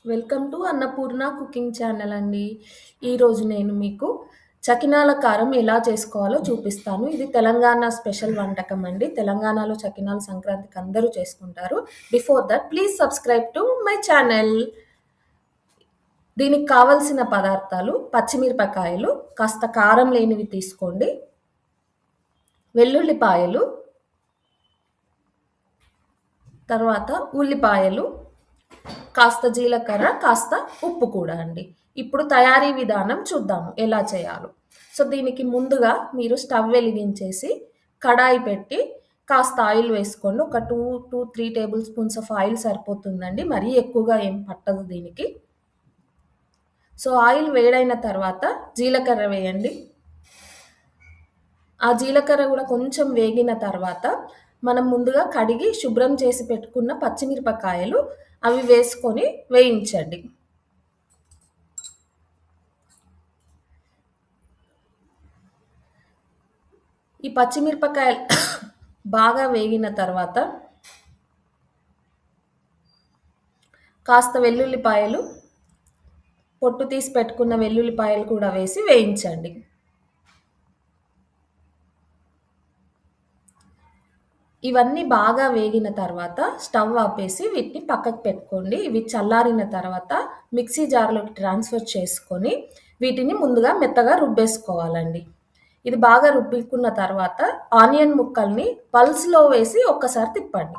Welcome to Annapurna cooking channel అండి. ఈరోజు నేను మీకు చకినాల కారం ఎలా చేసుకోవాలో చూపిస్తాను. ఇది తెలంగాణ స్పెషల్ వంటకం అండి. తెలంగాణలో చకినాలు సంక్రాంతికి అందరూ చేసుకుంటారు. Before that please subscribe to my channel. దీనికి కావలసిన పదార్థాలు పచ్చిమిరపకాయలు, కాస్త కారం లేనివి తీసుకోండి, వెల్లుల్లిపాయలు, తర్వాత ఉల్లిపాయలు, కాస్త జీలకర్ర, కాస్త ఉప్పు కూడా అండి. ఇప్పుడు తయారీ విధానం చూద్దాము ఎలా చేయాలో. సో దీనికి ముందుగా మీరు స్టవ్ వెలిగించేసి కడాయి పెట్టి కాస్త ఆయిల్ వేసుకోండి. ఒక 2 to 3 table spoons of oil సరిపోతుందండి, మరీ ఎక్కువగా ఏం పట్టదు దీనికి. సో ఆయిల్ వేడైన తర్వాత జీలకర్ర వేయండి. ఆ జీలకర్ర కూడా కొంచెం వేగిన తర్వాత మనం ముందుగా కడిగి శుభ్రం చేసి పెట్టుకున్న పచ్చిమిరపకాయలు అవి వేసుకొని వేయించండి. ఈ పచ్చిమిరపకాయలు బాగా వేగిన తర్వాత కాస్త వెల్లుల్లిపాయలు, పొట్టు తీసి పెట్టుకున్న వెల్లుల్లిపాయలు కూడా వేసి వేయించండి. ఇవన్నీ బాగా వేగిన తర్వాత స్టవ్ ఆపేసి వీటిని పక్కకు పెట్టుకోండి. ఇవి చల్లారిన తర్వాత మిక్సీ జార్లోకి ట్రాన్స్ఫర్ చేసుకొని వీటిని ముందుగా మెత్తగా రుబ్బేసుకోవాలండి. ఇది బాగా రుబ్బుకున్న తర్వాత ఆనియన్ ముక్కల్ని పల్స్లో వేసి ఒక్కసారి తిప్పండి.